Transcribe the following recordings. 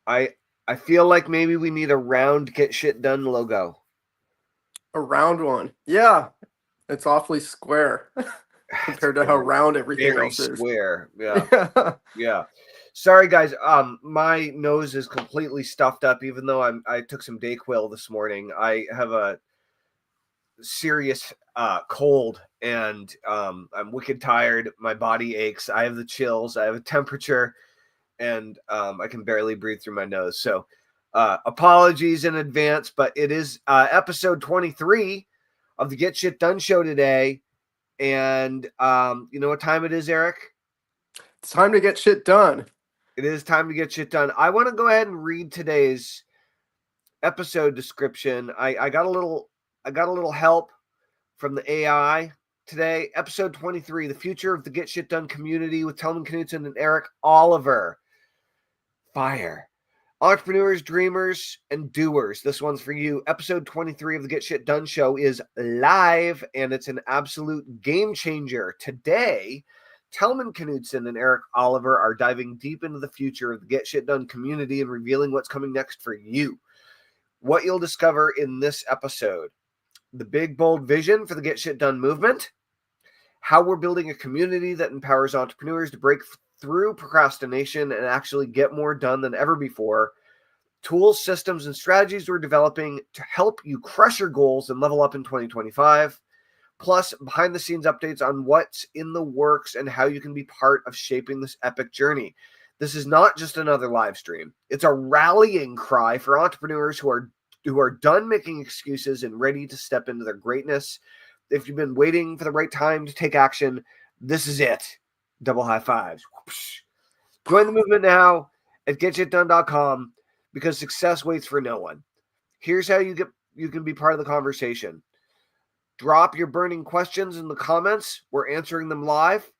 I I feel like maybe we need a round get shit done logo. A round one. Yeah, it's awfully square It's compared to how round everything very else is. square. Yeah. Yeah. Yeah. Sorry guys. My nose is completely stuffed up even though I took some Dayquil this morning. I have a serious cold and I'm wicked tired. My body aches. I have the chills. I have a temperature and I can barely breathe through my nose. So apologies in advance, but it is episode 23 of the Get Shit Done show today. And you know what time it is, Eric? It's time to get shit done. It is time to get shit done. I want to go ahead and read today's episode description. I got a little help from the AI today. Episode 23, the future of the Get Shit Done community with Tellman Knudson and Eric Oliver. Fire. Entrepreneurs, dreamers, and doers. This one's for you. Episode 23 of the Get Shit Done show is live, and it's an absolute game changer. Today, Tellman Knudson and Eric Oliver are diving deep into the future of the Get Shit Done community and revealing what's coming next for you. What you'll discover in this episode: the big, bold vision for the Get Shit Done movement, how we're building a community that empowers entrepreneurs to break through procrastination and actually get more done than ever before, tools, systems, and strategies we're developing to help you crush your goals and level up in 2025, plus behind the scenes updates on what's in the works and how you can be part of shaping this epic journey. This is not just another live stream. It's a rallying cry for entrepreneurs who are done making excuses and ready to step into their greatness. If you've been waiting for the right time to take action, this is it. Double high fives. Join the movement now at getshitdone.com because success waits for no one. Here's how you can be part of the conversation. Drop your burning questions in the comments. We're answering them live.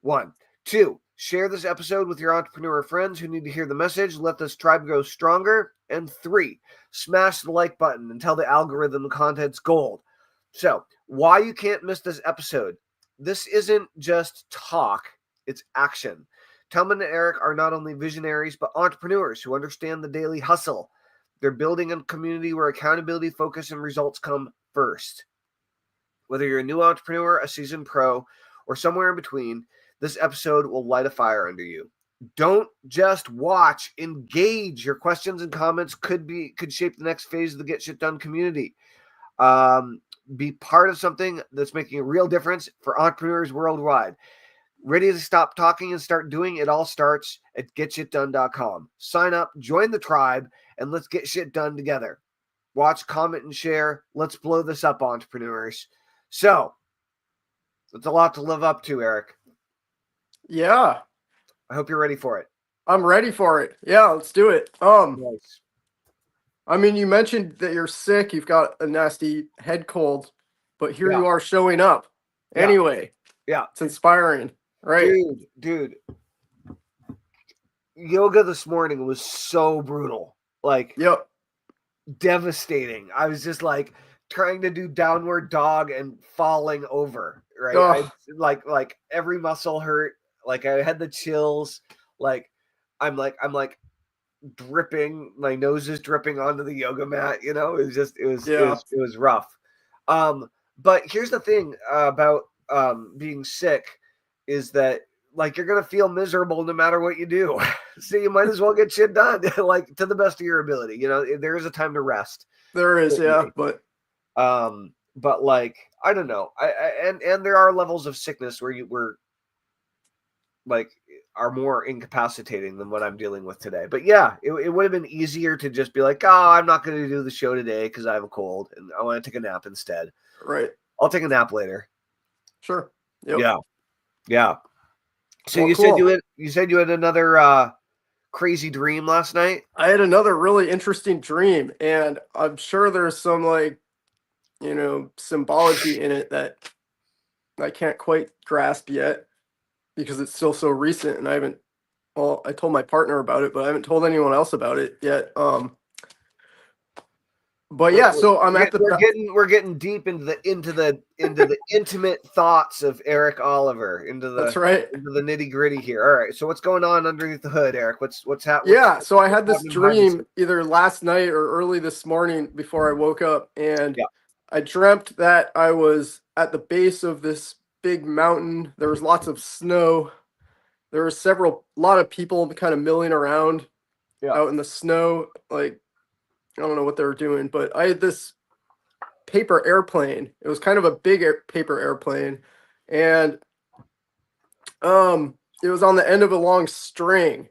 1. 2. Share this episode with your entrepreneur friends who need to hear the message. Let this tribe grow stronger. And 3. Smash the like button and tell the algorithm the content's gold. So, why you can't miss this episode? This isn't just talk, it's action. Tellman and Eric are not only visionaries, but entrepreneurs who understand the daily hustle. They're building a community where accountability, focus, and results come first. Whether you're a new entrepreneur, a seasoned pro, or somewhere in between, this episode will light a fire under you. Don't just watch, engage. Your questions and comments could shape the next phase of the Get Shit Done community. Be part of something that's making a real difference for entrepreneurs worldwide. Ready to stop talking and start doing? It all starts at getshitdone.com. Sign up, join the tribe, and let's get shit done together. Watch, comment, and share. Let's blow this up, entrepreneurs. So, it's a lot to live up to, Eric. Yeah. I hope you're ready for it. I'm ready for it. Yeah, let's do it. Nice. I mean, you mentioned that you're sick, you've got a nasty head cold, but here you are showing up. Anyway. Yeah. It's inspiring. Right. Dude. Yoga this morning was so brutal. Like, yep. Devastating. I was just like trying to do downward dog and falling over, right? Like every muscle hurt. Like I had the chills. Like I'm dripping. My nose is dripping onto the yoga mat. You know, it was rough. But here's the thing about being sick is that like you're gonna feel miserable no matter what you do. So you might as well get shit done, like to the best of your ability. You know, there is a time to rest. There is, yeah, but like I don't know. And there are levels of sickness where we're like are more incapacitating than what I'm dealing with today. But yeah, it would have been easier to just be like, oh, I'm not going to do the show today because I have a cold and I want to take a nap instead. Right. I'll take a nap later. Sure. Yep. Yeah. So well, you said you had another crazy dream last night? I had another really interesting dream, and I'm sure there's some like, symbology in it that I can't quite grasp yet because it's still so recent, and I told my partner about it, but I haven't told anyone else about it yet. But We're, yeah, we're, so I'm we're at getting we're the getting we're getting deep into the intimate thoughts of Eric Oliver, into that's the right. nitty gritty here. All right, so what's going on underneath the hood, Eric? Yeah, so I What's had this happening behind the dream scenes? either last night or early this morning before I woke up, and Yeah. I dreamt that I was at the base of this big mountain. There was lots of snow. There were a lot of people kind of milling around Yeah. out in the snow. Like, I don't know what they were doing, but I had this paper airplane. It was kind of a big paper airplane, and it was on the end of a long string,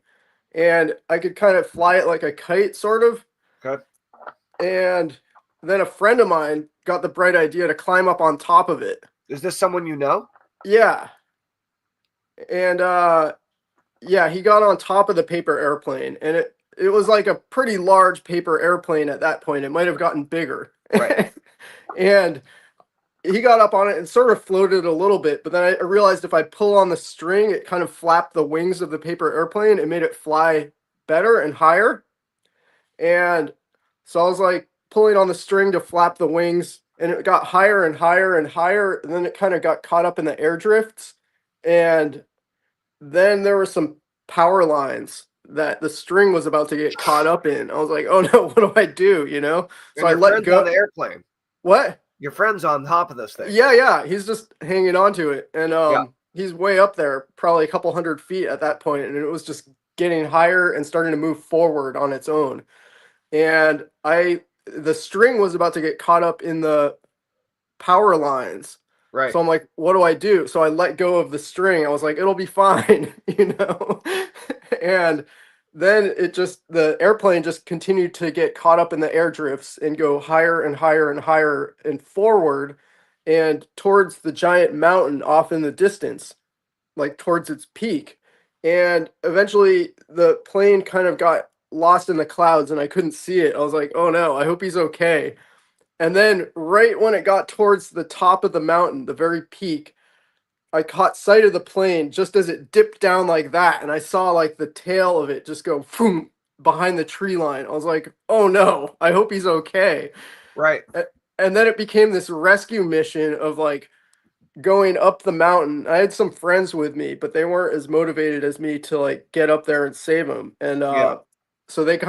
and I could kind of fly it like a kite, sort of. Okay. And then a friend of mine got the bright idea to climb up on top of it. Is this someone you know? Yeah. And yeah, he got on top of the paper airplane, and it was like a pretty large paper airplane at that point. It might have gotten bigger. Right. And he got up on it and sort of floated a little bit, but then I realized if I pull on the string, it kind of flapped the wings of the paper airplane. It made it fly better and higher. And so I was like pulling on the string to flap the wings, and it got higher and higher and higher. And then it kind of got caught up in the air drifts. And then there were some power lines that the string was about to get caught up in. I was like, oh no, what do I do? So And I your let friend's on go. the airplane. What? Your friend's on top of this thing. Yeah. He's just hanging on to it. And Yeah. he's way up there, probably a couple 100 feet at that point, and it was just getting higher and starting to move forward on its own. And the string was about to get caught up in the power lines. Right. So I'm like, what do I do? So I let go of the string. I was like, it'll be fine, And then the airplane just continued to get caught up in the air drifts and go higher and higher and higher and forward and towards the giant mountain off in the distance, like towards its peak. And eventually the plane kind of got lost in the clouds and I couldn't see it. I was like, oh no, I hope he's okay. And then right when it got towards the top of the mountain, the very peak, I caught sight of the plane just as it dipped down like that. And I saw like the tail of it just go boom behind the tree line. I was like, oh no, I hope he's okay. Right. And then it became this rescue mission of like going up the mountain. I had some friends with me, but they weren't as motivated as me to like get up there and save him. And Yeah. so they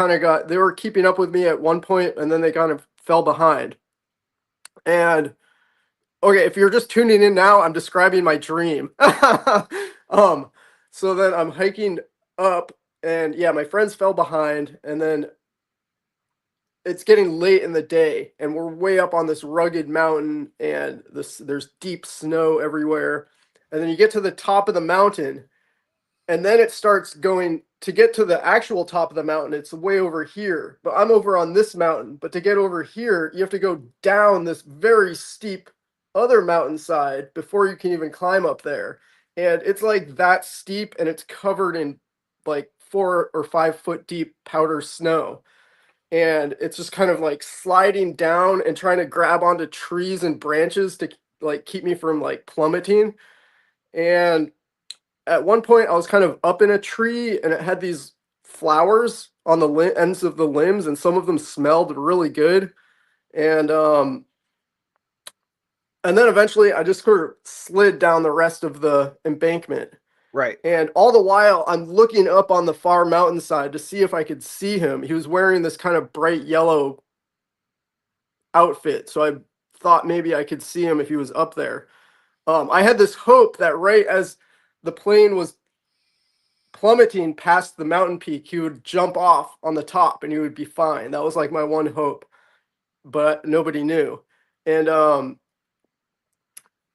were keeping up with me at one point, and then they kind of fell behind. And okay, if you're just tuning in now, I'm describing my dream. um, so then I'm hiking up, and yeah, my friends fell behind, and then it's getting late in the day, and we're way up on this rugged mountain, and there's deep snow everywhere. And then you get to the top of the mountain, and then it starts going to get to the actual top of the mountain. It's way over here, but I'm over on this mountain. But to get over here, you have to go down this very steep other mountainside before you can even climb up there. And it's like that steep, and it's covered in like 4 or 5 foot deep powder snow. And it's just kind of like sliding down and trying to grab onto trees and branches to like keep me from like plummeting. And at one point I was kind of up in a tree, and it had these flowers on the ends of the limbs, and some of them smelled really good. And then eventually I just sort of slid down the rest of the embankment. Right. And all the while I'm looking up on the far mountainside to see if I could see him. He was wearing this kind of bright yellow outfit, so I thought maybe I could see him if he was up there. I had this hope that right as the plane was plummeting past the mountain peak, he would jump off on the top and he would be fine. That was like my one hope, but nobody knew. And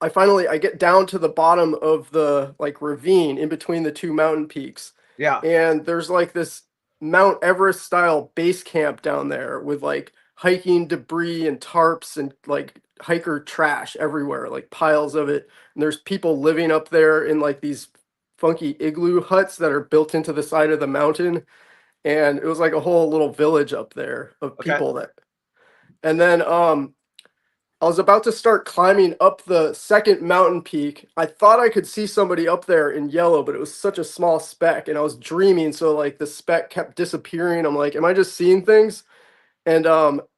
I get down to the bottom of the like ravine in between the two mountain peaks, Yeah. and there's like this Mount Everest style base camp down there with like hiking debris and tarps and like hiker trash everywhere, like piles of it. And there's people living up there in like these funky igloo huts that are built into the side of the mountain. And it was like a whole little village up there of Okay. people that. And then I was about to start climbing up the second mountain peak. I thought I could see somebody up there in yellow, but it was such a small speck, and I was dreaming, so like the speck kept disappearing. I'm like, am I just seeing things? And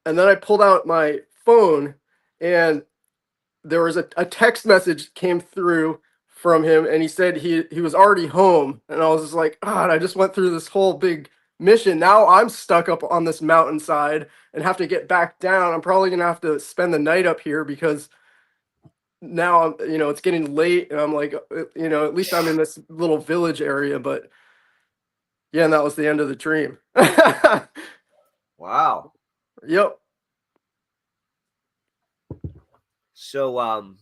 and then I pulled out my phone, and there was a text message came through from him, and he said he was already home. And I was just like, God, I just went through this whole big mission. Now I'm stuck up on this mountainside and have to get back down. I'm probably gonna have to spend the night up here because now it's getting late, and I'm like, at least I'm in this little village area. But yeah, and that was the end of the dream. Wow. Yep. So,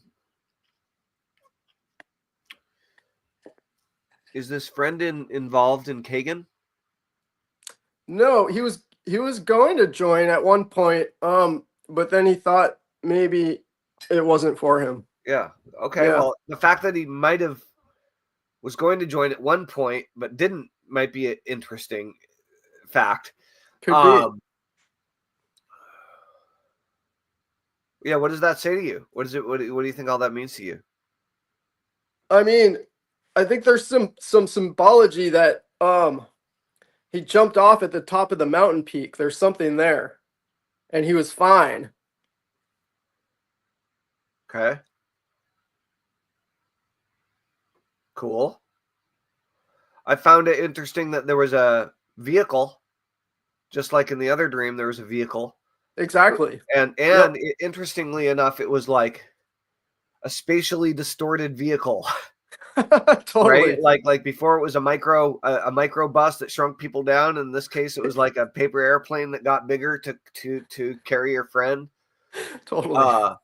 is this friend involved in Kagan? No, he was going to join at one point, but then he thought maybe it wasn't for him. Yeah. Okay. Yeah, Well, the fact that he was going to join at one point but didn't might be an interesting fact. could be. Yeah. What does that say to you? What is it? What do you think all that means to you? I mean, I think there's some symbology that he jumped off at the top of the mountain peak. There's something there, and he was fine. Okay. Cool. I found it interesting that there was a vehicle, just like in the other dream, there was a vehicle. Exactly. And Yep. interestingly enough, it was like a spatially distorted vehicle, Totally. right? Like before it was a micro bus that shrunk people down. In this case, it was like a paper airplane that got bigger to carry your friend. Totally.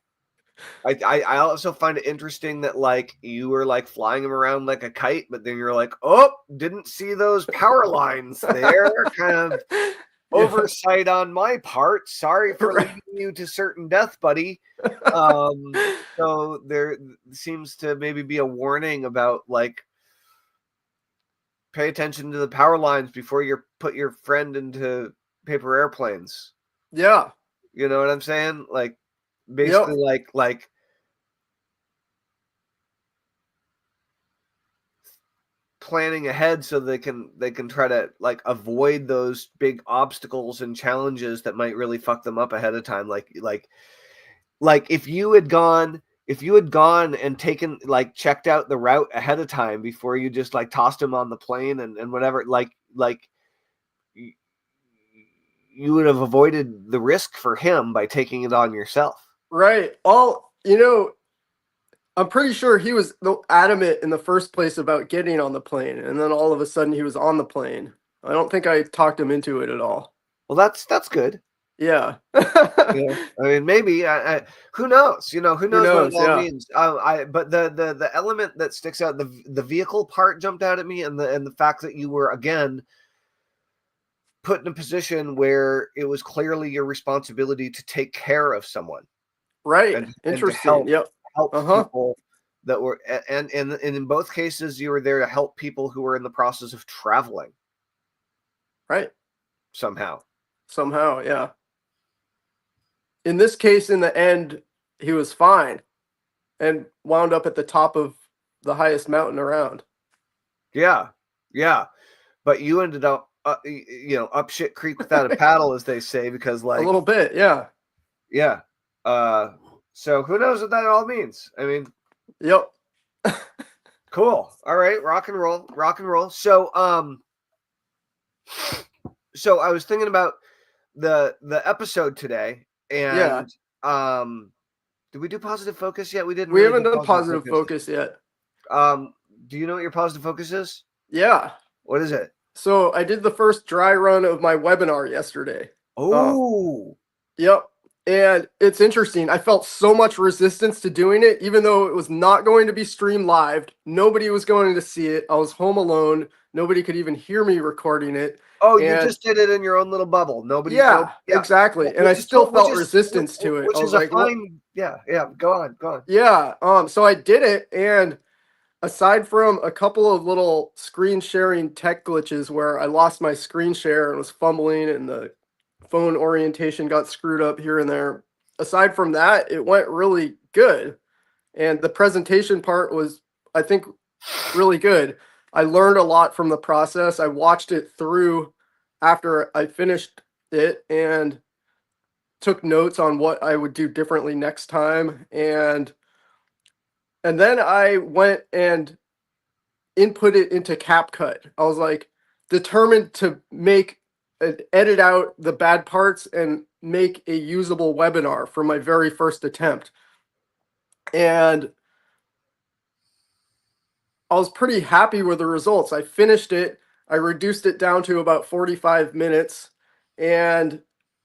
I also find it interesting that like you were like flying him around like a kite, but then you're like, oh, didn't see those power lines there. Kind of Yeah. oversight on my part. Sorry for Right. leading you to certain death, buddy. So there seems to maybe be a warning about like pay attention to the power lines before you put your friend into paper airplanes. Yeah. You know what I'm saying? Like Yep. basically like planning ahead so they can try to like avoid those big obstacles and challenges that might really fuck them up ahead of time. Like if you had gone and taken like checked out the route ahead of time before you just like tossed him on the plane and whatever, like you would have avoided the risk for him by taking it on yourself. Right. I'm pretty sure he was adamant in the first place about getting on the plane, and then all of a sudden he was on the plane. I don't think I talked him into it at all. Well, that's good. Yeah. Yeah, I mean, maybe. Who knows? Who Who knows what it knows? all Yeah. means. But the element that sticks out, the vehicle part jumped out at me, and the fact that you were again put in a position where it was clearly your responsibility to take care of someone Right. and to Interesting. Yep. help Uh-huh. people that were and in both cases you were there to help people who were in the process of traveling Right. somehow. Somehow, yeah. In this case, in the end, he was fine and wound up at the top of the highest mountain around. Yeah, yeah. But you ended up, up shit creek without a paddle, as they say, because A little bit, yeah. yeah. So who knows what that all means? I mean, Yep. cool. All right, rock and roll, rock and roll. So I was thinking about the episode today, and Yeah. did we do positive focus yet? We didn't. We Really haven't do done positive focus yet. Do you know what your positive focus is? Yeah. What is it? So I did the first dry run of my webinar yesterday. Oh, Yep. And it's interesting. I felt so much resistance to doing it, even though it was not going to be streamed live. Nobody was going to see it. I was home alone. Nobody could even hear me recording it. oh, you And just did it in your own little bubble. Nobody. yeah, exactly. And I still felt resistance to it. Which I is was a like, what? fine. Yeah, yeah. Go on, go on. Yeah. So I did it, and aside from a couple of little screen sharing tech glitches where I lost my screen share and was fumbling and the phone orientation got screwed up here and there. Aside from that, it went really good. And the presentation part was, I think, really good. I learned a lot from the process. I watched it through after I finished it, and took notes on what I would do differently next time, and then I went and input it into CapCut. I was like determined to edit out the bad parts and make a usable webinar for my very first attempt. And I was pretty happy with the results. I finished it. I reduced it down to about 45 minutes. And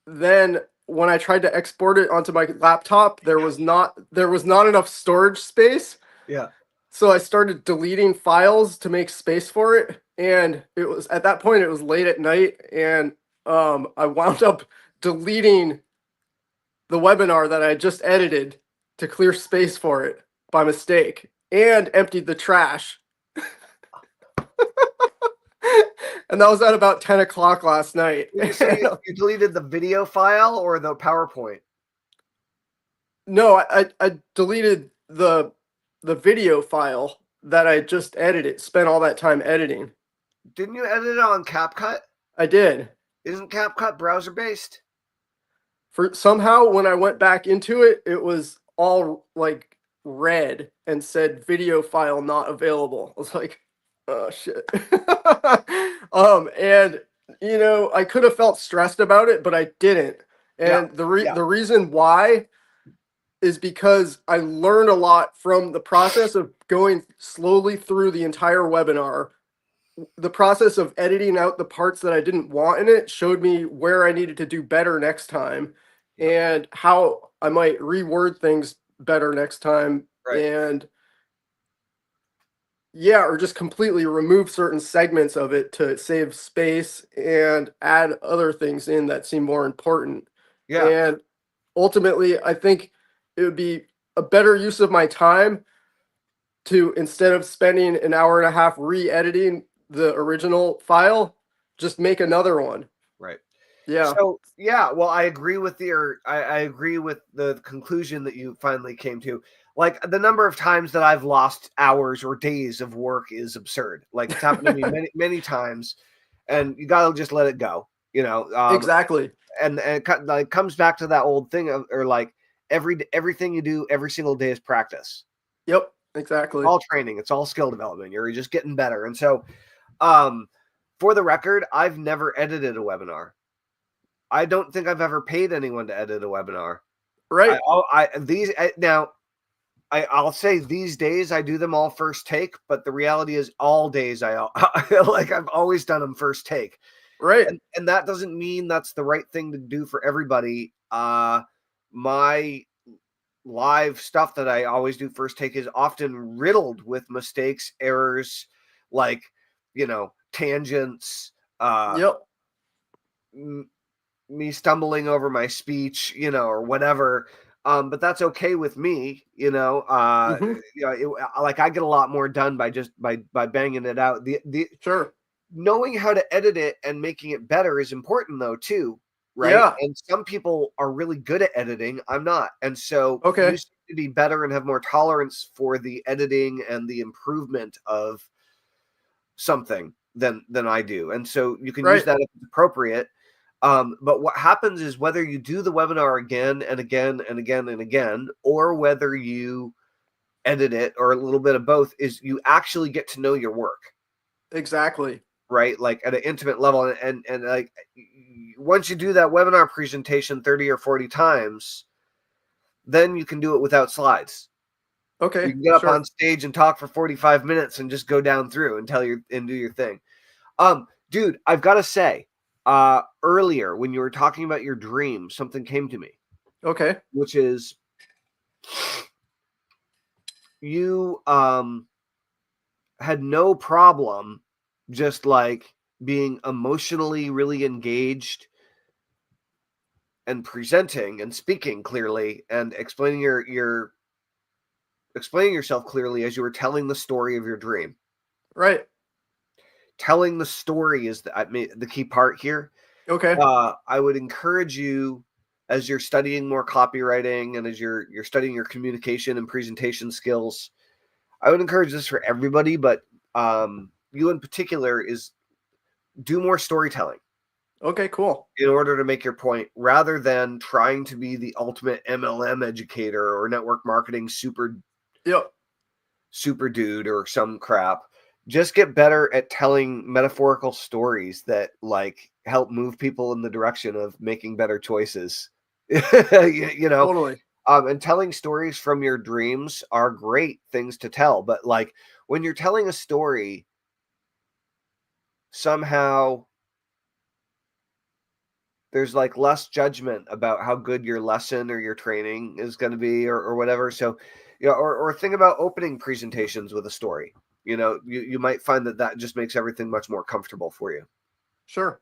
then when I tried to export it onto my laptop, there was not enough storage space. Yeah. So I started deleting files to make space for it. And it was at that point, it was late at night. And I wound up deleting the webinar that I just edited to clear space for it by mistake and emptied the trash. And that was at about 10 o'clock last night. So you deleted the video file or the PowerPoint? No, I deleted the video file that I just edited, spent all that time editing. Didn't you edit it on CapCut? I did. Isn't CapCut browser based? For somehow when I went back into it, it was all like red and said video file not available. I was like, oh shit. And you know, I could have felt stressed about it, but I didn't. And the reason why is because I learned a lot from the process of going slowly through the entire webinar. The process of editing out the parts that I didn't want in it showed me where I needed to do better next time and how I might reword things better next time. Right. And yeah, or just completely remove certain segments of it to save space and add other things in that seem more important. Yeah. And ultimately, I think it would be a better use of my time to, instead of spending an hour and a half re-editing the original file, just make another one. Right. Yeah. So yeah, well, I agree with I agree with the conclusion that you finally came to. Like the number of times that I've lost hours or days of work is absurd. Like it's happened to me many, many times, and you gotta just let it go. You know, Exactly. And it like comes back to that old thing of, or like everything you do every single day is practice. Yep. Exactly. All training. It's all skill development. You're just getting better. And so, for the record, I've never edited a webinar. I don't think I've ever paid anyone to edit a webinar. Right. I'll say these days I do them all first take, but the reality is all days I like I've always done them first take. Right. And that doesn't mean that's the right thing to do for everybody. My live stuff that I always do first take is often riddled with mistakes, errors, like, you know, tangents, Yep. me stumbling over my speech, you know, or whatever. But that's okay with me, you know. You know, like I get a lot more done by just by banging it out. The Sure. knowing how to edit it and making it better is important though too, right? Yeah. And some people are really good at editing. I'm not, and so Okay. you seem to be better and have more tolerance for the editing and the improvement of something than I do, and so you can use Right. that if it's appropriate. But what happens is whether you do the webinar again and again and again and again, or whether you edit it or a little bit of both, is you actually get to know your work. Exactly. Right? Like at an intimate level. And like once you do that webinar presentation 30 or 40 times, then you can do it without slides. Okay. You can get up Sure. on stage and talk for 45 minutes and just go down through and do your thing. Dude, I've got to say, earlier when you were talking about your dream, something came to me. Okay. Which is you had no problem just like being emotionally really engaged and presenting and speaking clearly and explaining explaining yourself clearly as you were telling the story of your dream. Right. Telling the story is the key part here. Okay. I would encourage you, as you're studying more copywriting and as you're studying your communication and presentation skills, I would encourage this for everybody, but you in particular, is do more storytelling. Okay, cool. in order to make your point, rather than trying to be the ultimate MLM educator or network marketing Yep. super dude or some crap. Just get better at telling metaphorical stories that like help move people in the direction of making better choices. you know, Totally. and telling stories from your dreams are great things to tell, but like when you're telling a story, somehow there's like less judgment about how good your lesson or your training is going to be, or whatever. So, or think about opening presentations with a story. You might find that just makes everything much more comfortable for you. Sure.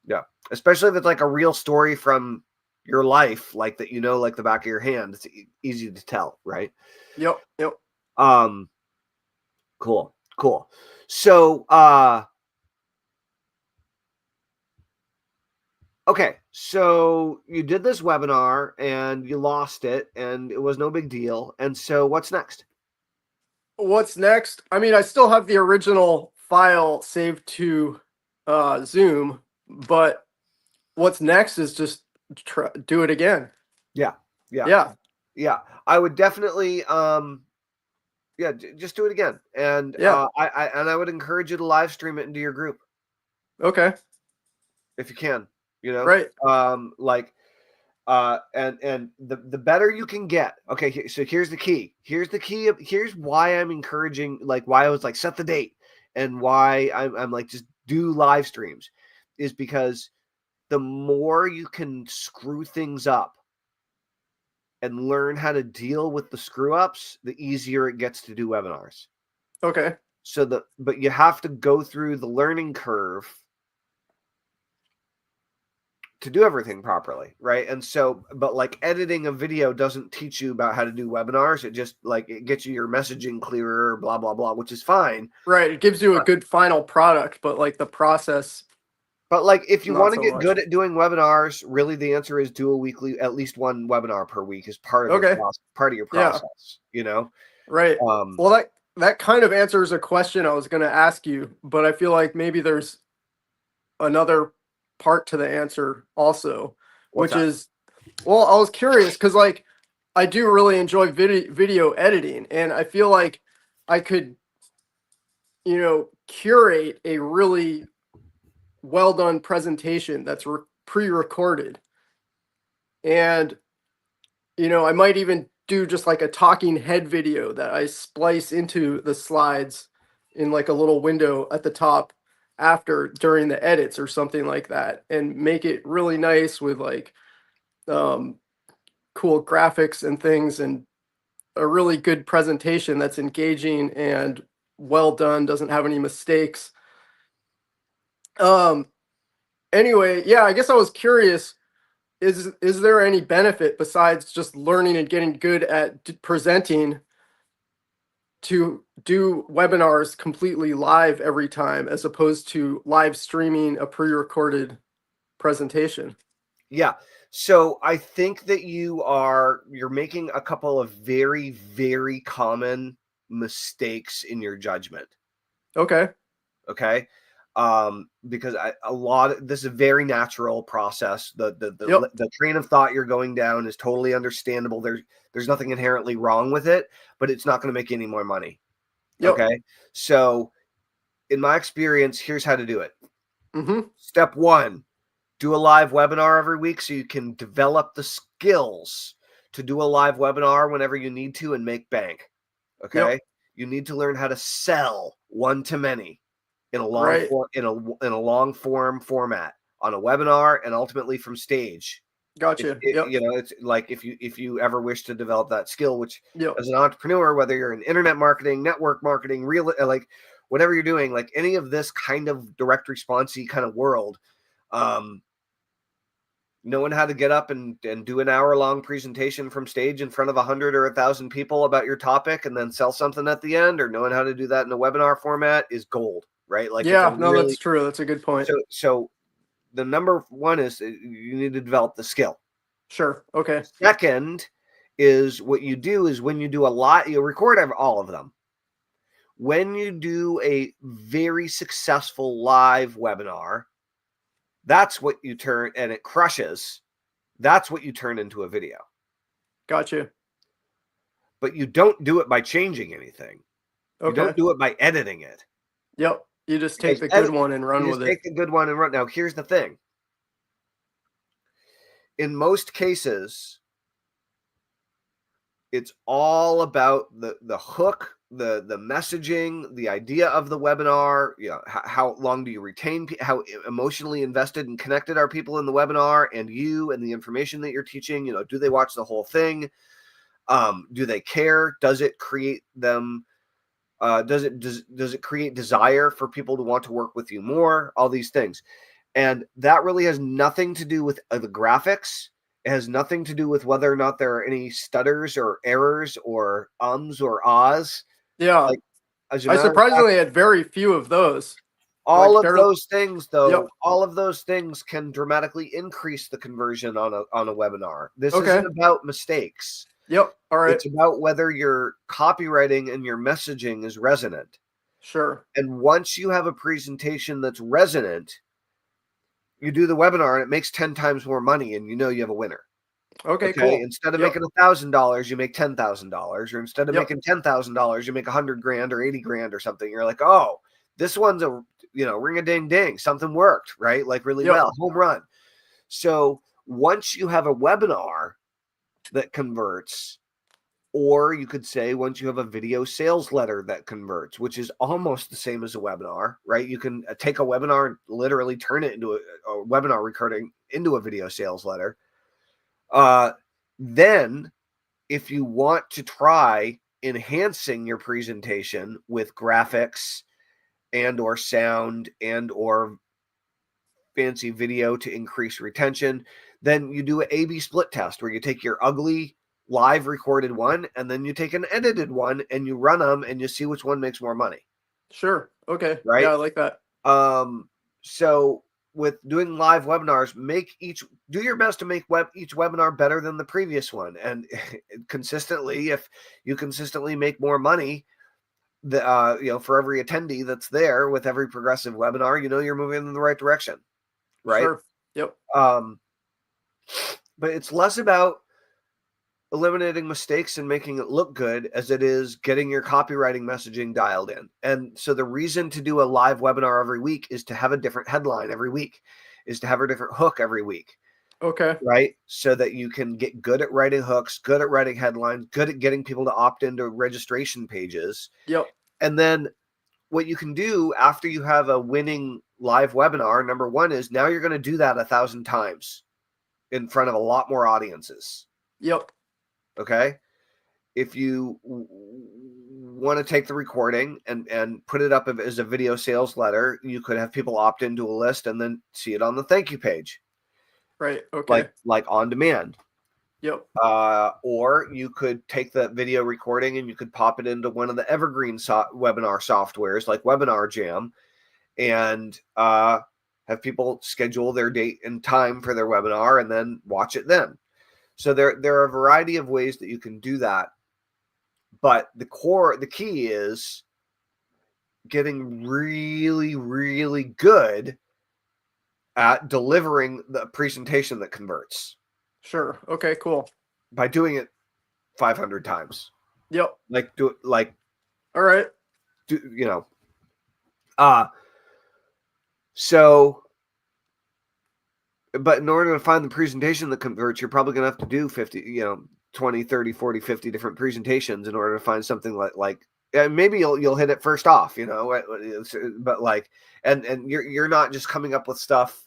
Yeah. Especially if it's like a real story from your life, like that, like the back of your hand. It's easy to tell, right? Yep. Yep. Um, cool. So, okay, so you did this webinar and you lost it and it was no big deal. And so what's next? What's next? I mean, I still have the original file saved to Zoom, but what's next is just do it again. Yeah. Yeah. Yeah. Yeah. I would definitely yeah, just do it again. And Yeah. I would encourage you to live stream it into your group Okay. if you can, Right. like and the better you can get. Okay, so here's the key. Here's why I'm encouraging, like why I was like set the date, and why I'm like just do live streams, is because the more you can screw things up and learn how to deal with the screw ups, the easier it gets to do webinars. Okay. But you have to go through the learning curve to do everything properly, right? And so, but like editing a video doesn't teach you about how to do webinars. It just like it gets you your messaging clearer, blah blah blah, which is fine. Right. It gives you a good final product, but like the process, But like if you not want to so get much. good at doing webinars, really the answer is do a weekly, at least one webinar per week is part of your Okay. Yeah. process. Right. Um, Well, that kind of answers a question I was going to ask you, but I feel like maybe there's another part to the answer also, what's which that? is, well, I was curious because like I do really enjoy video editing, and I feel like I could, curate a really well done presentation that's pre-recorded, and I might even do just like a talking head video that I splice into the slides in like a little window at the top after during the edits or something like that, and make it really nice with like um, cool graphics and things, and a really good presentation that's engaging and well done, doesn't have any mistakes. Um, anyway, yeah, I guess I was curious, is there any benefit besides just learning and getting good at presenting to do webinars completely live every time as opposed to live streaming a pre-recorded presentation? Yeah. So I think that you're making a couple of very, very common mistakes in your judgment. Okay. Okay. Because this is a very natural process. Yep. The train of thought you're going down is totally understandable. There's nothing inherently wrong with it, but it's not going to make you any more money. Yep. Okay. So in my experience, here's how to do it. Mm-hmm. Step one, do a live webinar every week so you can develop the skills to do a live webinar whenever you need to and make bank. Okay. Yep. You need to learn how to sell one to many in a long Right. form, in a long form format on a webinar, and ultimately from stage. Gotcha. Yep. It's like if you ever wish to develop that skill, which Yep. as an entrepreneur, whether you're in internet marketing, network marketing, real, like whatever you're doing, like any of this kind of direct responsey kind of world, knowing how to get up and do an hour-long presentation from stage in front of 100 or 1,000 people about your topic and then sell something at the end, or knowing how to do that in a webinar format is gold, right? Like it's a Yeah, no, that's really, true. That's a good point. so the number one is you need to develop the skill. Sure. Okay. Second is what you do is when you do a lot, you record all of them. When you do a very successful live webinar, That's what you turn, and it crushes. That's what you turn into a video. Got you. But you don't do it by changing anything. You Okay. don't do it by editing it. Yep. You just take Because the good one and run you with just take it. the good one and run. Now, here's the thing. In most cases, it's all about the hook, the messaging, the idea of the webinar. You know, how long do you retain? How emotionally invested and connected are people in the webinar and you and the information that you're teaching? You know, do they watch the whole thing? Do they care? Does it create them? Does it create desire for people to want to work with you more? All these things, and that really has nothing to do with the graphics. It has nothing to do with whether or not there are any stutters or errors or ums or ahs. Yeah. Like, as a I matter of fact, surprisingly had very few of those. all Like of barely. those things, though, Yep. all of those things can dramatically increase the conversion on a webinar. This Okay. isn't about mistakes. Yep. All right. It's about whether your copywriting and your messaging is resonant. Sure. And once you have a presentation that's resonant, you do the webinar and it makes 10 times more money, and you know you have a winner. Okay, Okay. cool. Instead of Yep. making $1,000, you make $10,000, or instead of Yep. making $10,000, you make 100 grand or 80 grand or something. You're like, oh, this one's a, ring a ding ding. Something worked, right? Like really Yep. well, home run. So once you have a webinar that converts, or you could say once you have a video sales letter that converts, which is almost the same as a webinar, right? You can take a webinar and literally turn it into a webinar recording into a video sales letter. Then if you want to try enhancing your presentation with graphics and or sound and or fancy video to increase retention, then you do an A/B split test where you take your ugly live recorded one and then you take an edited one and you run them and you see which one makes more money, Sure. Okay. Yeah, right? I like that. So with doing live webinars, do your best to make each webinar better than the previous one, and consistently, if you consistently make more money, for every attendee that's there with every progressive webinar, you're moving in the right direction, right? Sure. Yep. But it's less about eliminating mistakes and making it look good as it is getting your copywriting messaging dialed in. And so the reason to do a live webinar every week is to have a different headline every week, is to have a different hook every week, Okay. right? So that you can get good at writing hooks, good at writing headlines, good at getting people to opt into registration pages. Yep. And then what you can do after you have a winning live webinar, number one, is now you're going to do that 1,000 times in front of a lot more audiences. Yep. Okay. If you want to take the recording and put it up as a video sales letter, you could have people opt into a list and then see it on the thank you page. Right. Okay. Like on demand. Yep. Or you could take the video recording and you could pop it into one of the evergreen webinar softwares like Webinar Jam and have people schedule their date and time for their webinar and then watch it then. So there are a variety of ways that you can do that. But the key is getting really, really good at delivering the presentation that converts Sure. Okay, cool. by doing it 500 times. Yep. All right. So, but in order to find the presentation that converts, you're probably going to have to do 50, 20, 30, 40, 50 different presentations in order to find something like maybe you'll hit it first off, but and you're not just coming up with stuff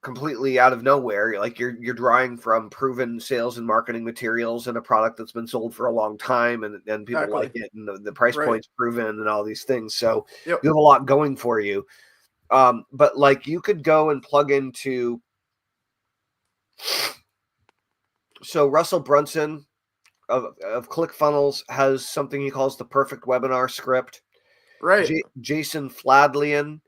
completely out of nowhere. You're drawing from proven sales and marketing materials and a product that's been sold for a long time and people Exactly. like it and the price Right. point's proven and all these things. So Yep. you have a lot going for you. But you could go and plug into. So Russell Brunson of ClickFunnels has something he calls the perfect webinar script. Right. Jason Fladlian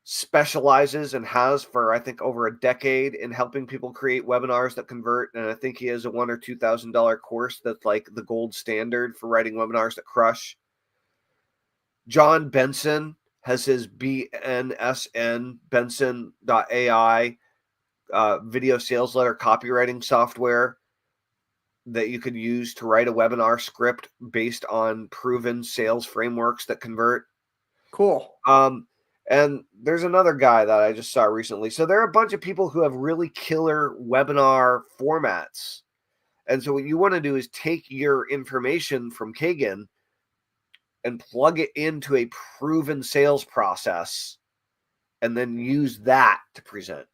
specializes and has for I think over a decade in helping people create webinars that convert, and I think he has a $1,000 or $2,000 course that's like the gold standard for writing webinars that crush. John Benson has his BNSN Benson.ai video sales letter copywriting software that you could use to write a webinar script based on proven sales frameworks that convert. Cool. And there's another guy that I just saw recently. So there are a bunch of people who have really killer webinar formats. And so what you want to do is take your information from Kagan and plug it into a proven sales process and then use that to present.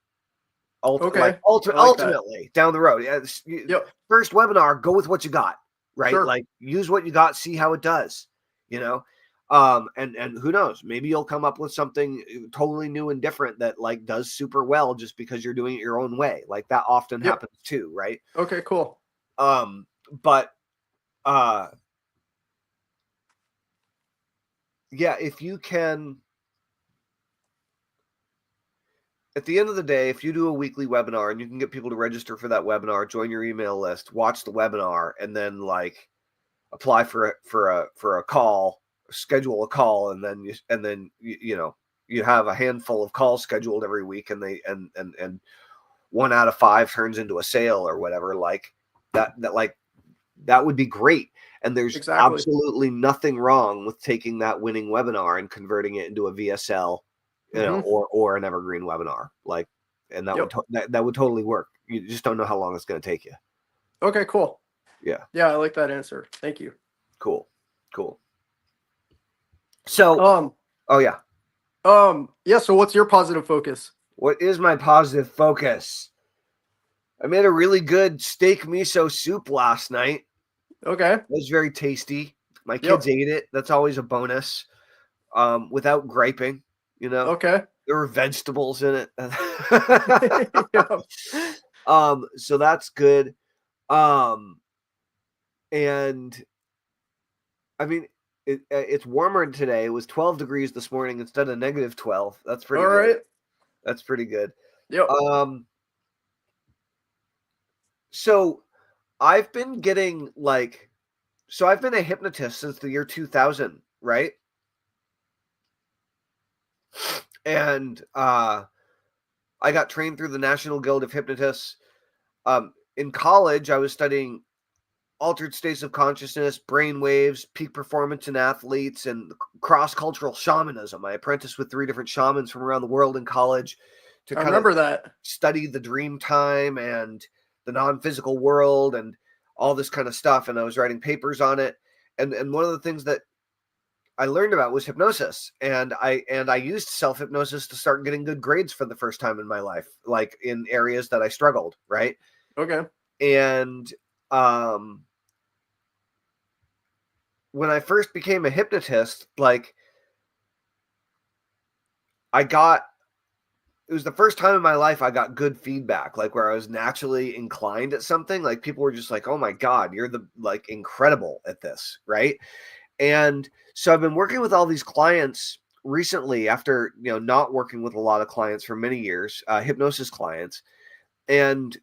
Okay. Ultimately, down the road. Yep. First webinar, go with what you got, right? Sure. Like use what you got, see how it does, you know? And who knows, maybe you'll come up with something totally new and different that like does super well just because you're doing it your own way. Like that often happens too, right? Okay, cool. But yeah, if you can, at the end of the day, if you do a weekly webinar and you can get people to register for that webinar, join your email list, watch the webinar, and then like apply for a call, schedule a call, and then you have a handful of calls scheduled every week, and they and 1 out of 5 turns into a sale or whatever, like that would be great. And there's absolutely nothing wrong with taking that winning webinar and converting it into a VSL, or an evergreen webinar, like, and that would totally work. You just don't know how long it's going to take you. Okay, cool. Yeah, I like that answer. Thank you. Cool. So, So what's your positive focus? What is my positive focus? I made a really good steak miso soup last night. Okay. It was very tasty. My kids ate it. That's always a bonus. Without griping, Okay. There were vegetables in it. So that's good. And I mean, it's warmer today. It was 12 degrees this morning instead of -12. That's pretty good. Right. That's pretty good. Yep. So I've been getting I've been a hypnotist since the year 2000, right? And I got trained through the National Guild of Hypnotists. In college, I was studying altered states of consciousness, brain waves, peak performance in athletes, and cross-cultural shamanism. I apprenticed with 3 different shamans from around the world in college to study the dream time and the non-physical world and all this kind of stuff. And I was writing papers on it. And one of the things that I learned about was hypnosis, and I used self-hypnosis to start getting good grades for the first time in my life, like in areas that I struggled, right? Okay. And when I first became a hypnotist, like it was the first time in my life I got good feedback, like where I was naturally inclined at something. Like people were just like, "Oh my God, you're incredible at this," right? And so I've been working with all these clients recently after, not working with a lot of clients for many years, hypnosis clients. And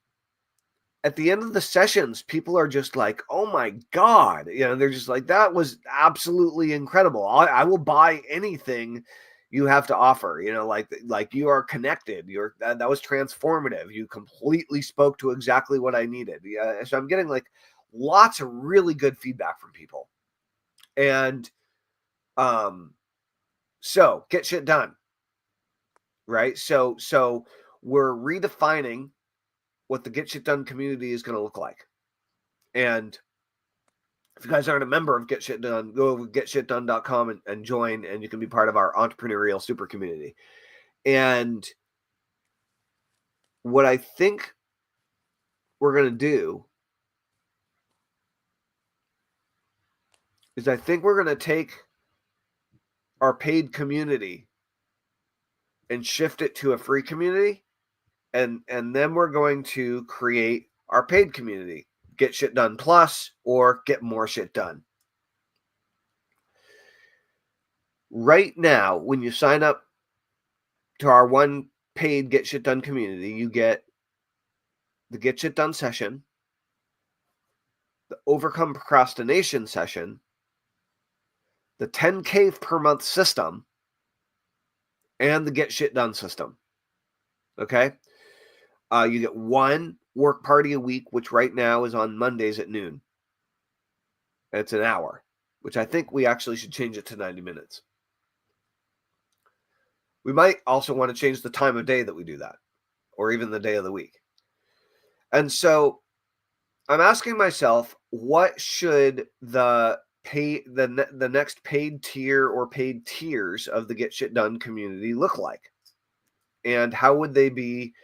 at the end of the sessions, people are just like, "Oh my God," they're just like, "That was absolutely incredible. I will buy anything you have to offer." Like you are connected. That was transformative. You completely spoke to exactly what I needed. Yeah. So I'm getting like lots of really good feedback from people. And so get shit done, right? So we're redefining what the Get Shit Done community is going to look like. And if you guys aren't a member of Get Shit Done, go over to getshitdone.com and join, and you can be part of our entrepreneurial super community. And what I think we're going to do is I think we're going to take our paid community and shift it to a free community. And then we're going to create our paid community, Get Shit Done Plus or Get More Shit Done. Right now, when you sign up to our one paid Get Shit Done community, you get the Get Shit Done session, the Overcome Procrastination session, the 10K per month system, and the Get Shit Done system. Okay? You get one work party a week, which right now is on Mondays at noon. It's an hour, which I think we actually should change it to 90 minutes. We might also want to change the time of day that we do that, or even the day of the week. And so I'm asking myself, what should the next paid tier or paid tiers of the Get Shit Done community look like? And how would they be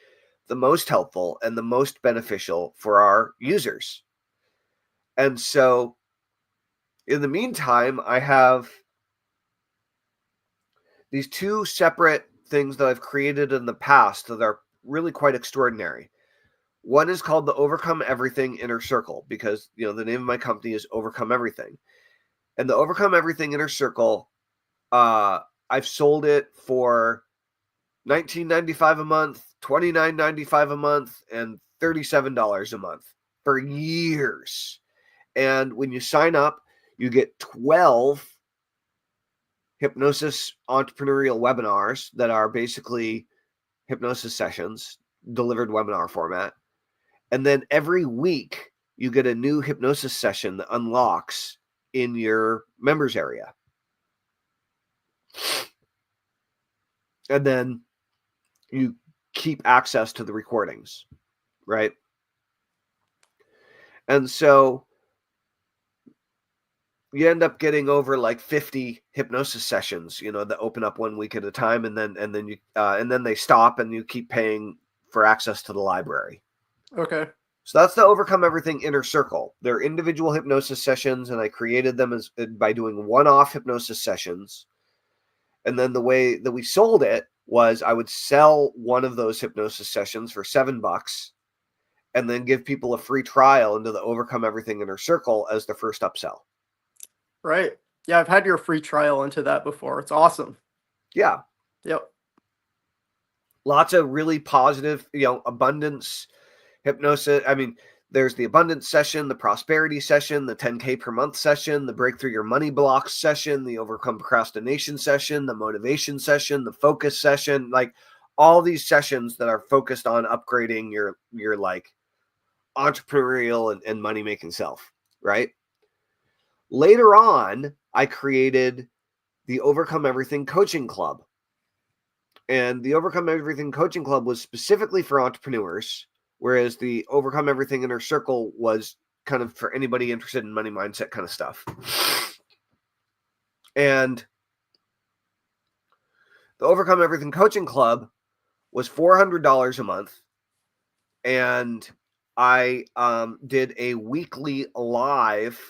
the most helpful and the most beneficial for our users? And so in the meantime, I have these two separate things that I've created in the past that are really quite extraordinary. One is called the Overcome Everything Inner Circle, because the name of my company is Overcome Everything. And the Overcome Everything Inner Circle, I've sold it for $19.95 a month, $29.95 a month, and $37 a month for years. And when you sign up, you get 12 hypnosis entrepreneurial webinars that are basically hypnosis sessions, delivered webinar format. And then every week you get a new hypnosis session that unlocks in your members area. And then you keep access to the recordings, right? And so you end up getting over like 50 hypnosis sessions, that open up 1 week at a time, and then they stop, and you keep paying for access to the library. Okay. So that's the Overcome Everything Inner Circle. They're individual hypnosis sessions, and I created them by doing one-off hypnosis sessions. And then the way that we sold it was I would sell one of those hypnosis sessions for $7 and then give people a free trial into the Overcome Everything Inner Circle as the first upsell. Right. Yeah, I've had your free trial into that before. It's awesome. Yeah. Yep. Lots of really positive, abundance hypnosis. I mean, there's the abundance session, the prosperity session, the 10K per month session, the breakthrough your money blocks session, the overcome procrastination session, the motivation session, the focus session, like all these sessions that are focused on upgrading your like entrepreneurial and money making self, right? Later on, I created the Overcome Everything Coaching Club. And the Overcome Everything Coaching Club was specifically for entrepreneurs, whereas the Overcome Everything Inner Circle was kind of for anybody interested in money mindset kind of stuff. And the Overcome Everything Coaching Club was $400 a month. And I did a weekly live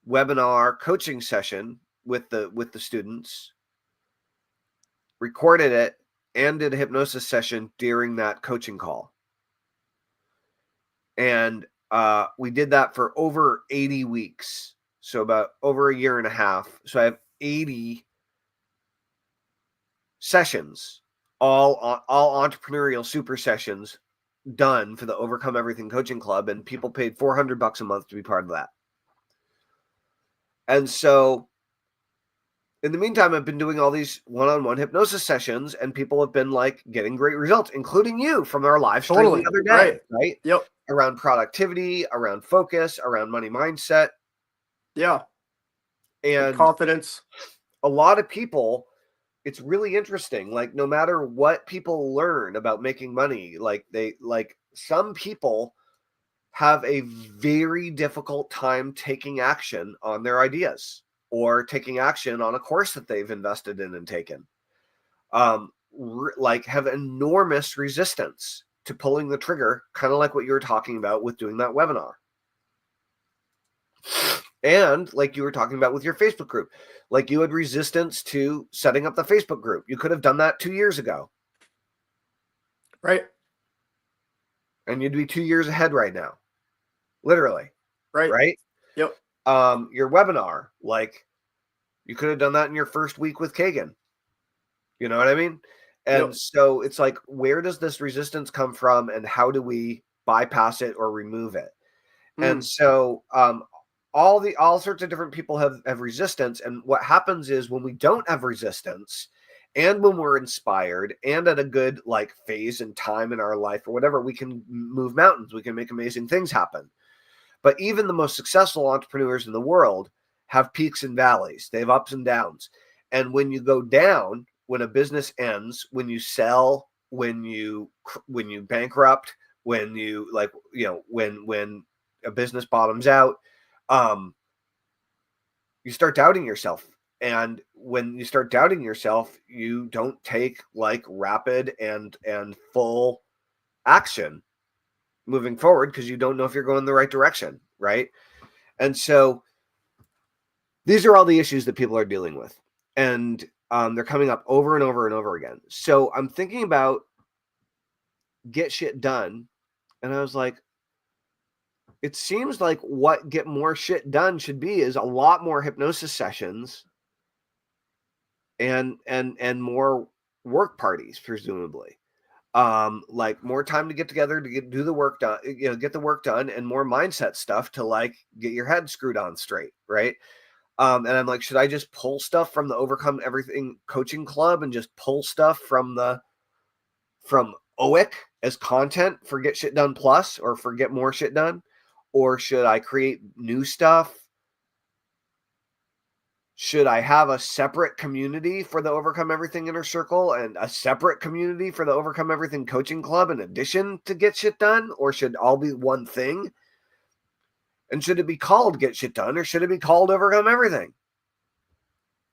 webinar coaching session with the students, recorded it, and did a hypnosis session during that coaching call. And we did that for over 80 weeks. So about over a year and a half. So I have 80 sessions, all entrepreneurial super sessions done for the Overcome Everything Coaching Club. And people paid $400 a month to be part of that. And so in the meantime, I've been doing all these one-on-one hypnosis sessions, and people have been like getting great results, including you from our live stream the other day, right? Yep. Around productivity, around focus, around money mindset. Yeah. And confidence. A lot of people, it's really interesting. Like no matter what people learn about making money, some people have a very difficult time taking action on their ideas or taking action on a course that they've invested in and taken. Have enormous resistance to pulling the trigger, kind of like what you were talking about with doing that webinar. And like you were talking about with your Facebook group, like you had resistance to setting up the Facebook group. You could have done that 2 years ago. Right. And you'd be 2 years ahead right now. Literally. Right? Yep. Your webinar, like you could have done that in your first week with Kagan. You know what I mean? And so it's like, where does this resistance come from, and how do we bypass it or remove it? And so all sorts of different people have resistance. And what happens is when we don't have resistance and when we're inspired and at a good like phase and time in our life or whatever, we can move mountains. We can make amazing things happen. But even the most successful entrepreneurs in the world have peaks and valleys. They have ups and downs. And when you go down, when a business ends, when you sell, when you bankrupt, when you like, when a business bottoms out, you start doubting yourself. And when you start doubting yourself, you don't take like rapid and full action moving forward because you don't know if you're going the right direction, right? And so these are all the issues that people are dealing with, and they're coming up over and over and over again. So I'm thinking about get shit done, and I was like, it seems like what get more shit done should be is a lot more hypnosis sessions and more work parties, presumably. Like more time to get together to do the work done, get the work done, and more mindset stuff to like get your head screwed on straight, right? And I'm like, should I just pull stuff from the Overcome Everything Coaching Club and just pull stuff from OIC as content for Get Shit Done Plus or for Get More Shit Done? Or should I create new stuff? Should I have a separate community for the Overcome Everything Inner Circle and a separate community for the Overcome Everything Coaching Club in addition to Get Shit Done? Or should all be one thing? And should it be called Get Shit Done or should it be called Overcome Everything?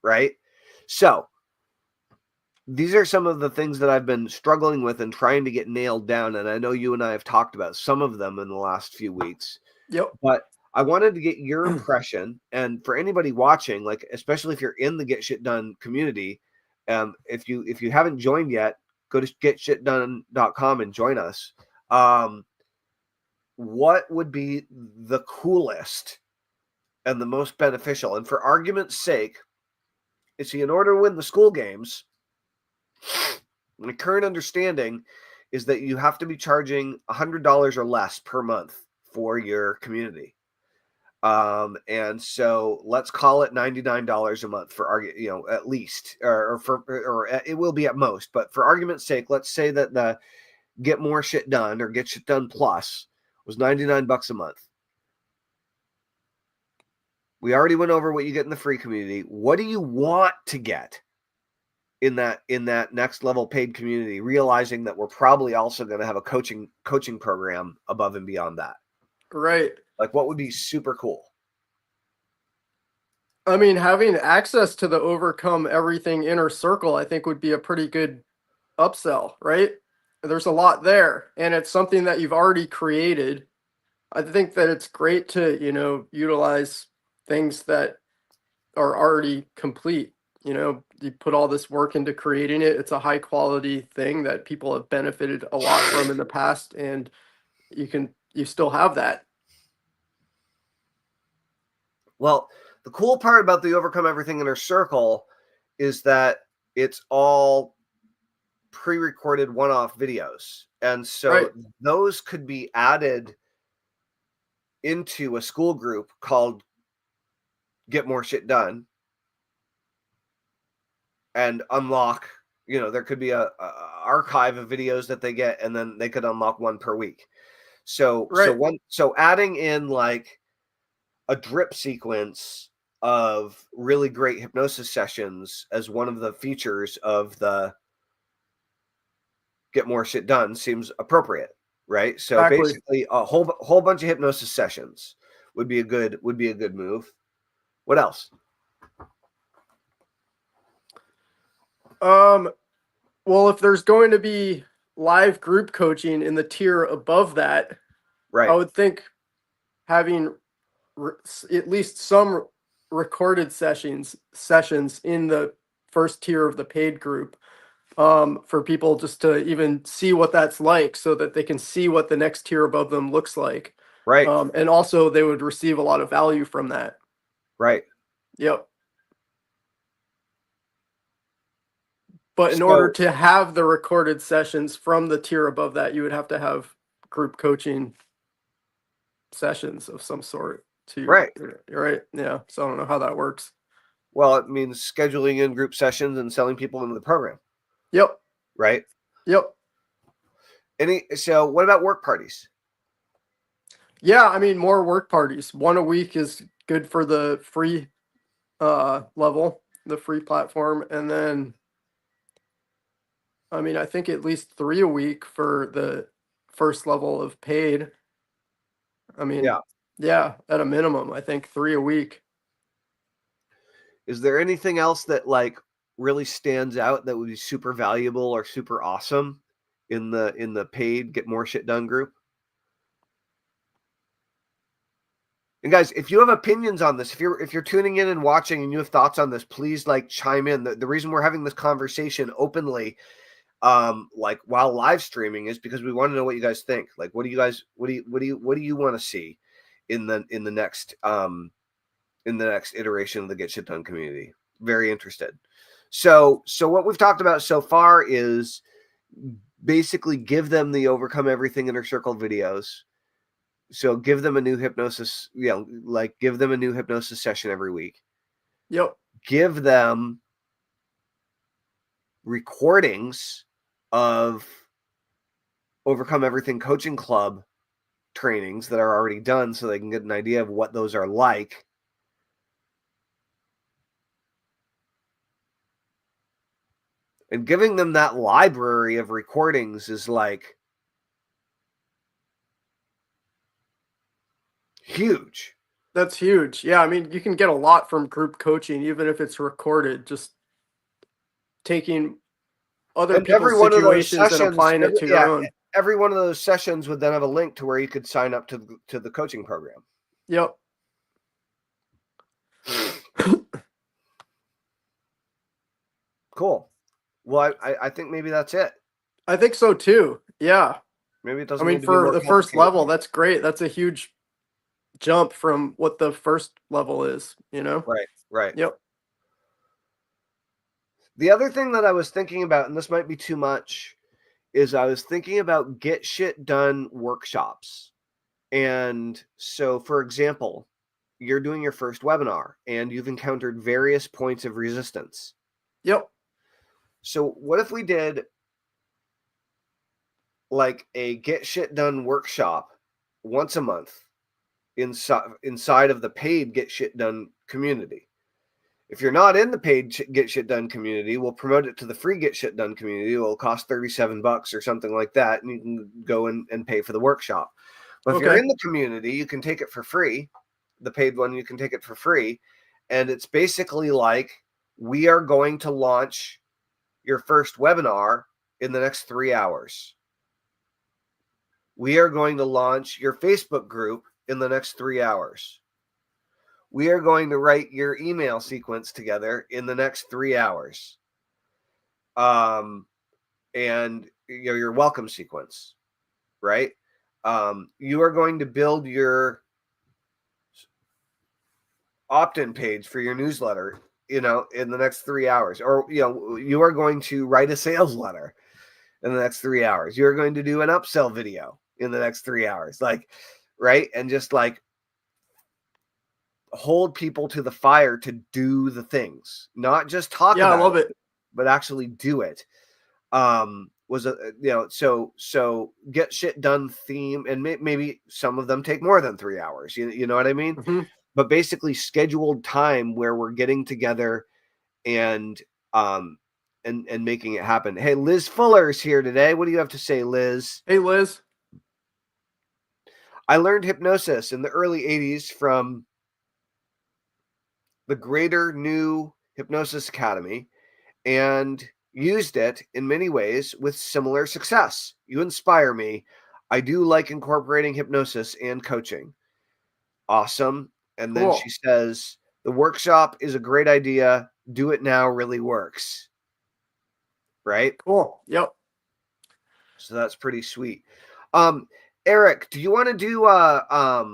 Right? So these are some of the things that I've been struggling with and trying to get nailed down. And I know you and I have talked about some of them in the last few weeks. Yep. But I wanted to get your impression. And for anybody watching, like, especially if you're in the Get Shit Done community, if you haven't joined yet, go to getshitdone.com and join us. What would be the coolest and the most beneficial? And for argument's sake, in order to win the school games, my current understanding is that you have to be charging $100 or less per month for your community. And so let's call it $99 a month for at least, or it will be at most, but for argument's sake, let's say that the Get More Shit Done or Get Shit Done Plus was $99 a month. We already went over what you get in the free community. What do you want to get in that next level paid community, realizing that we're probably also going to have a coaching program above and beyond that? Right. Like, what would be super cool? I mean, having access to the Overcome Everything Inner Circle, I think would be a pretty good upsell, right? There's a lot there, and it's something that you've already created. I think that it's great to, utilize things that are already complete. You put all this work into creating it. It's a high quality thing that people have benefited a lot from in the past, and you still have that. Well, the cool part about the Overcome Everything Inner Circle is that it's all pre-recorded one-off videos. And so those could be added into a school group called Get More Shit Done and unlock, there could be a archive of videos that they get, and then they could unlock one per week. So adding in like a drip sequence of really great hypnosis sessions as one of the features of the Get More Shit Done seems appropriate, right? So basically a whole bunch of hypnosis sessions would be a good move. What else? Well, if there's going to be live group coaching in the tier above that, right, I would think having at least some recorded sessions in the first tier of the paid group, for people just to even see what that's like, so that they can see what the next tier above them looks like. Right. And also they would receive a lot of value from that. Right. Yep. But in order to have the recorded sessions from the tier above that, you would have to have group coaching sessions of some sort too. Right. Right. Yeah. So I don't know how that works. Well, it means scheduling in group sessions and selling people into the program, Yep. right? Yep. So what about work parties? Yeah, I mean, more work parties. One a week is good for the free level, the free platform, and then I mean, I think at least 3 a week for the first level of paid. I mean, Yeah. yeah, at a minimum, I think 3 a week. Is there anything else that like really stands out that would be super valuable or super awesome in the paid get more shit done group? And guys, if you have opinions on this, if you're tuning in and watching and you have thoughts on this, please like chime in. The reason we're having this conversation openly, like while live streaming, is because we want to know what you guys think. Like, what do you want to see in the next iteration of the Get Shit Done community? Very interested. So what we've talked about so far is basically give them the Overcome Everything Inner Circle videos. So give them a new hypnosis, like give them a new hypnosis session every week. Yep. Give them recordings of Overcome Everything Coaching Club trainings that are already done so they can get an idea of what those are like. And giving them that library of recordings is like huge. That's huge. Yeah, I mean, you can get a lot from group coaching, even if it's recorded, just taking other And every people's one of those situations and sessions, applying it to your own. every one of those sessions would then have a link to where you could sign up to the coaching program. Yep. Cool. Well, I think maybe that's it. I think so too. Yeah. Maybe it I doesn't mean, need to be for more the first complicated. level, that's great. That's a huge jump from what the first level is, you know? Right. Yep. The other thing that I was thinking about, and this might be too much, is I was thinking about get shit done workshops. And so, for example, you're doing your first webinar and you've encountered various points of resistance. Yep. So, what if we did like a get shit done workshop once a month inside of the paid get shit done community? If you're not in the paid get shit done community, we'll promote it to the free get shit done community. It will cost $37 or something like that, and you can go and pay for the workshop. But if you're Okay. in the community, you can take it for free. The paid one, you can take it for free. And it's basically like we are going to launch your first webinar in the next 3 hours. We are going to launch your Facebook group in the next 3 hours. We are going to write your email sequence together in the next 3 hours. And your welcome sequence, right? You are going to build your opt-in page for your newsletter, in the next 3 hours. Or, you are going to write a sales letter in the next 3 hours. You're going to do an upsell video in the next 3 hours. Like, right? And just like hold people to the fire to do the things, not just talk Yeah, I about love it, it. but actually do it. Was a so get shit done theme, and maybe some of them take more than 3 hours. You know what I mean? Hmm. But basically scheduled time where we're getting together and and making it happen. Hey, Liz Fuller is here today. What do you have to say, Liz? Hey, Liz. I learned hypnosis in the early 80s from the Greater New Hypnosis Academy and used it in many ways with similar success. You inspire me. I do like incorporating hypnosis and coaching. Awesome. And then she Cool. says, the workshop is a great idea. Do it now really works. Right? Cool. Yep. So that's pretty sweet. Eric, do you want to do a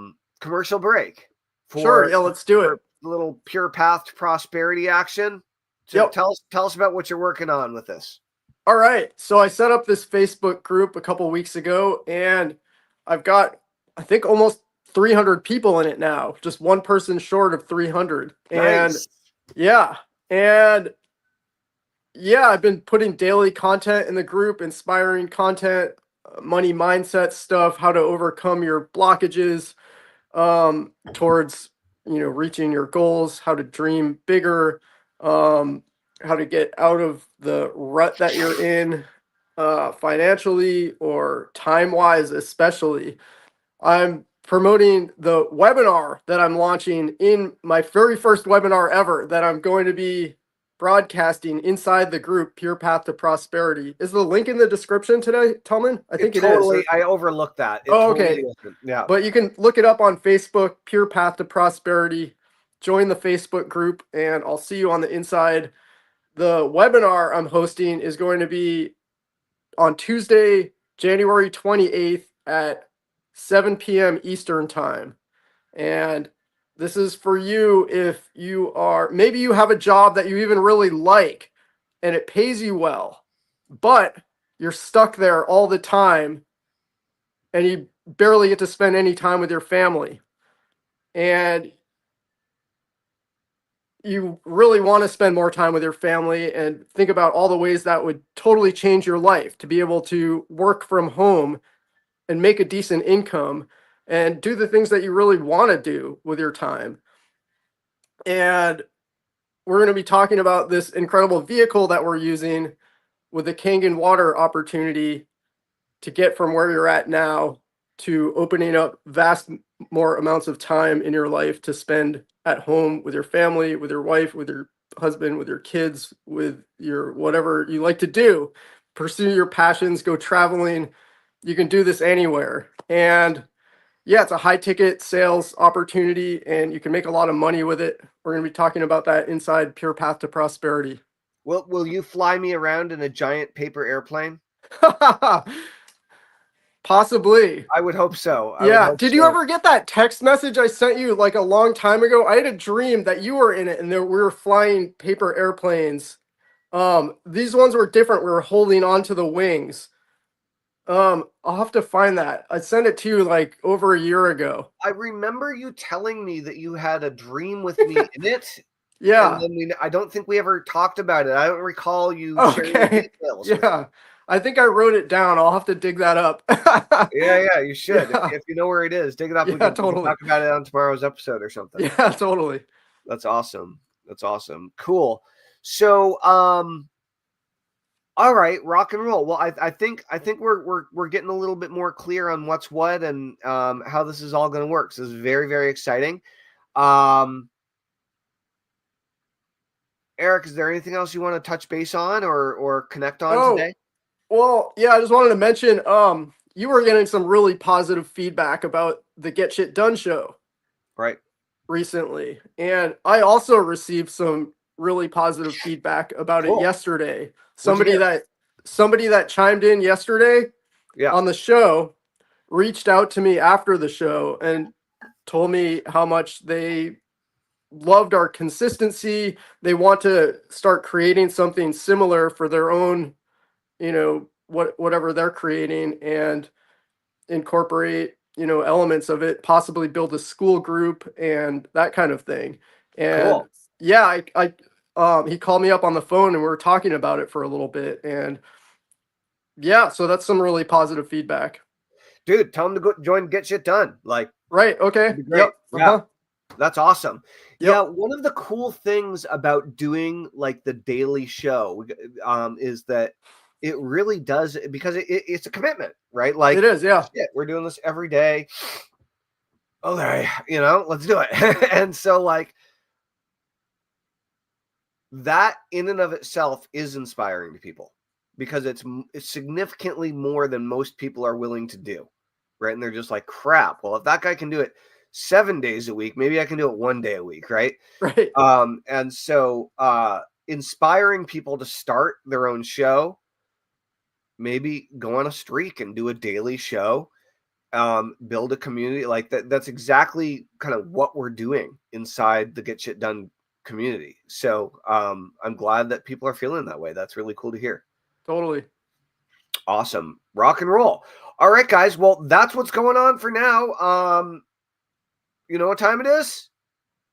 commercial break Sure. for Yeah, let's do for it. a little pure path to prosperity action? So Yep. tell us about what you're working on with this. All right. So I set up this Facebook group a couple weeks ago, and I've got, I think, almost 300 people in it now, just one person short of 300. And Nice. Yeah. And yeah, I've been putting daily content in the group, inspiring content, money mindset stuff, how to overcome your blockages towards, reaching your goals, how to dream bigger, how to get out of the rut that you're in, financially or time wise, especially. I'm promoting the webinar that I'm launching in my very first webinar ever that I'm going to be broadcasting inside the group Pure Path to Prosperity. Is the link in the description today, Tellman? I think it is. I overlooked that. It Oh, totally okay. isn't. Yeah. But you can look it up on Facebook, Pure Path to Prosperity. Join the Facebook group, and I'll see you on the inside. The webinar I'm hosting is going to be on Tuesday, January 28th at 7 p.m. Eastern Time. And this is for you if maybe you have a job that you even really like and it pays you well, but you're stuck there all the time and you barely get to spend any time with your family. And you really want to spend more time with your family and think about all the ways that would totally change your life to be able to work from home and make a decent income and do the things that you really want to do with your time. And we're going to be talking about this incredible vehicle that we're using with the Kangen water opportunity to get from where you're at now to opening up vast more amounts of time in your life to spend at home with your family, with your wife, with your husband, with your kids, with your whatever you like to do. Pursue your passions, go traveling. You can do this anywhere. And yeah, it's a high ticket sales opportunity and you can make a lot of money with it. We're going to be talking about that inside Pure Path to Prosperity. Will you fly me around in a giant paper airplane? Possibly. I would hope so. I would Yeah. hope Did you so. ever get that text message I sent you like a long time ago? I had a dream that you were in it and we were flying paper airplanes. These ones were different. We were holding onto the wings. I'll have to find that. I sent it to you like over a year ago. I remember you telling me that you had a dream with me in it, and Yeah. then I don't think we ever talked about it. I don't recall you sharing the Okay. details with me. Yeah. I think I wrote it down. I'll have to dig that up. Yeah, you should. Yeah. If you know where it is, dig it up. We Yeah, can totally. talk about it on tomorrow's episode or something. Yeah, totally. That's awesome. That's awesome. Cool. So, all right, rock and roll. Well, I think we're getting a little bit more clear on what's what and how this is all going to work. So this is very, very exciting. Eric, is there anything else you want to touch base on or connect on Oh, today? well, yeah, I just wanted to mention you were getting some really positive feedback about the Get Shit Done show Right. recently. And I also received some really positive feedback about it Cool. yesterday. What'd you Somebody that chimed in yesterday Yeah. on the show reached out to me after the show and told me how much they loved our consistency. They want to start creating something similar for their own, whatever they're creating and incorporate, elements of it, possibly build a school group and that kind of thing. And Cool. yeah, he called me up on the phone and we were talking about it for a little bit. And yeah, so that's some really positive feedback. Dude, tell them to go join Get Shit Done. Like, Right. Okay. it'd be great. Yep. Yeah. Uh-huh. That's awesome. Yep. Yeah, one of the cool things about doing like the daily show is that it really does because it's a commitment, right? Like It is. Yeah. shit, we're doing this every day. Okay, let's do it. And so like that in and of itself is inspiring to people because it's significantly more than most people are willing to do, right? And they're just like, crap. Well, if that guy can do it 7 days a week, maybe I can do it 1 day a week, right? Right. And so inspiring people to start their own show, maybe go on a streak and do a daily show, build a community like that. That's exactly kind of what we're doing inside the Get Shit Done community. So I'm glad that people are feeling that way. That's really cool to hear. Totally. Awesome. Rock and roll. All right, guys. Well, that's what's going on for now. You know what time it is?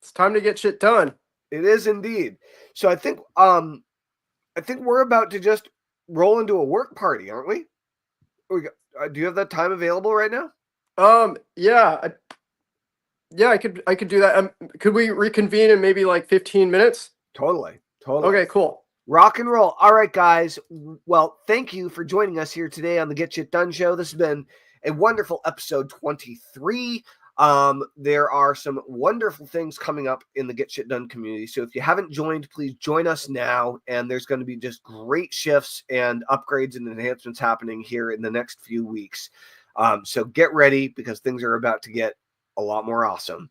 It's time to get shit done. It is indeed. So I think we're about to just roll into a work party, aren't we? Do you have that time available right now? Yeah, yeah, I could do that. Could we reconvene in maybe like 15 minutes? Totally. Okay, cool. Rock and roll. All right, guys. Well, thank you for joining us here today on the Get Shit Done show. This has been a wonderful episode 23. There are some wonderful things coming up in the Get Shit Done community. So if you haven't joined, please join us now. And there's going to be just great shifts and upgrades and enhancements happening here in the next few weeks. So get ready because things are about to get a lot more awesome.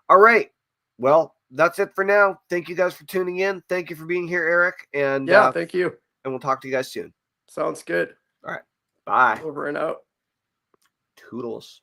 All right. Well, that's it for now. Thank you guys for tuning in. Thank you for being here, Eric. And yeah, thank you. And we'll talk to you guys soon. Sounds good. All right. Bye. Over and out. Toodles.